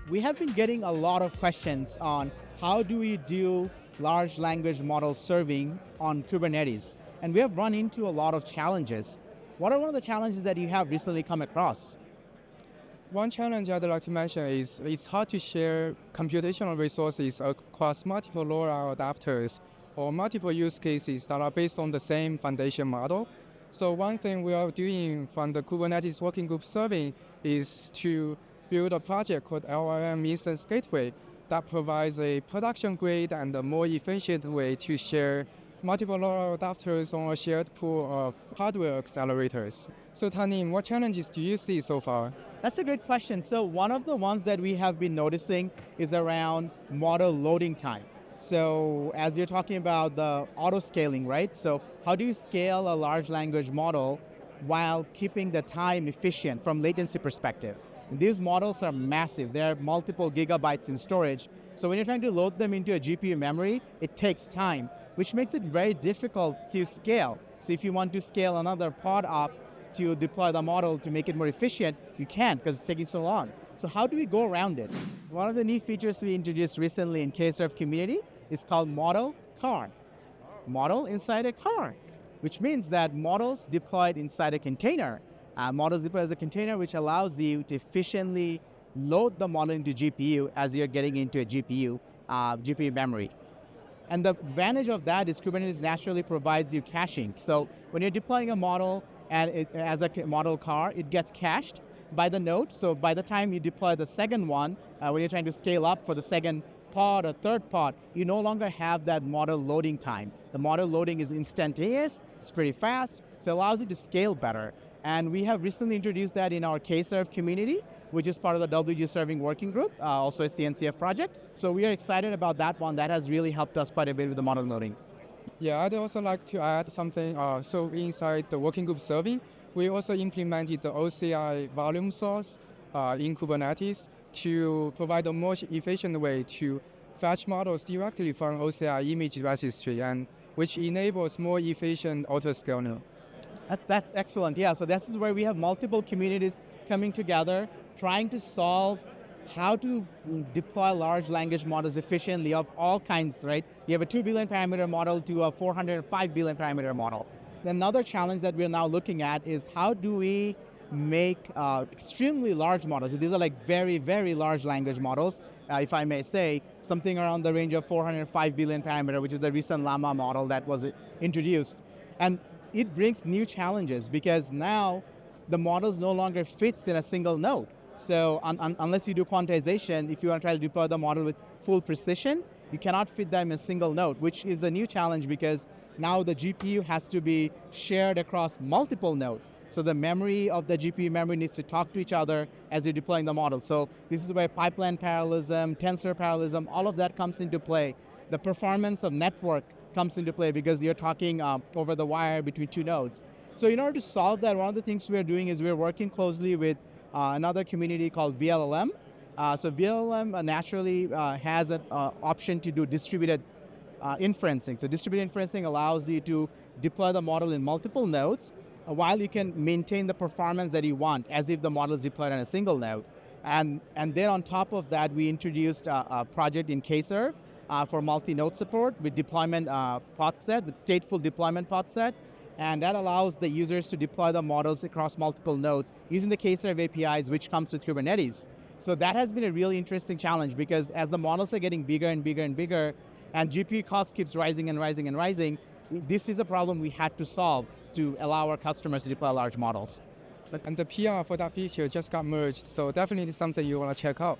We have been getting a lot of questions on how do we do large language model serving on Kubernetes. And we have run into a lot of challenges. What are one of the challenges that you have recently come across? One challenge I'd like to mention is it's hard to share computational resources across multiple LoRa adapters or multiple use cases that are based on the same foundation model. So one thing we are doing from the Kubernetes working group serving is to build a project called llm-instance-gateway that provides a production-grade and a more efficient way to share multiple LoRa adapters on a shared pool of hardware accelerators. So Tanim, what challenges do you see so far? That's a great question. So one of the ones that we have been noticing is around model loading time. So as you're talking about the auto scaling, right? So how do you scale a large language model while keeping the time efficient from latency perspective? And these models are massive. They are multiple gigabytes in storage. So when you're trying to load them into a GPU memory, it takes time, which makes it very difficult to scale. So if you want to scale another pod up to deploy the model to make it more efficient, you can't because it's taking so long. So how do we go around it? One of the neat features we introduced recently in Kserve community is called Modelcar. Model inside a car, which means that models deployed inside a container. Models deployed as a container, which allows you to efficiently load the model into GPU as you're getting into a GPU memory. And the advantage of that is Kubernetes naturally provides you caching. So when you're deploying a model and as a model car, it gets cached by the node. So by the time you deploy the second one, when you're trying to scale up for the second pod or third pod, you no longer have that model loading time. The model loading is instantaneous, it's pretty fast, so it allows you to scale better. And we have recently introduced that in our Kserve community, which is part of the WG Serving Working Group, also a CNCF project. So we are excited about that one. That has really helped us quite a bit with the model loading. Yeah, I'd also like to add something. So inside the working group serving, we also implemented the OCI Volume Source in Kubernetes to provide a more efficient way to fetch models directly from OCI image registry, and which enables more efficient auto-scaling. That's excellent. Yeah, so this is where we have multiple communities coming together, trying to solve how to deploy large language models efficiently of all kinds, right? You have a 2 billion parameter model to a 405 billion parameter model. Another challenge that we're now looking at is how do we make extremely large models. So these are like very, very large language models, if I may say, something around the range of 405 billion parameter, which is the recent Llama model that was introduced. And it brings new challenges because now the models no longer fits in a single node. So unless you do quantization, if you want to try to deploy the model with full precision, you cannot fit them in a single node, which is a new challenge because now the GPU has to be shared across multiple nodes. So the memory of the GPU memory needs to talk to each other as you're deploying the model. So this is where pipeline parallelism, tensor parallelism, all of that comes into play. The performance of network comes into play because you're talking over the wire between two nodes. So in order to solve that, one of the things we're doing is we're working closely with another community called vLLM. So vLLM naturally has an option to do distributed inferencing. So distributed inferencing allows you to deploy the model in multiple nodes while you can maintain the performance that you want as if the model is deployed on a single node. And then on top of that, we introduced a project in Kserve for multi-node support with deployment pod set, with stateful deployment pod set. And that allows the users to deploy the models across multiple nodes using the Kserve APIs, which comes with Kubernetes. So that has been a really interesting challenge because as the models are getting bigger and bigger and bigger, and GPU cost keeps rising and rising and rising, this is a problem we had to solve to allow our customers to deploy large models. And the PR for that feature just got merged, so definitely something you want to check out.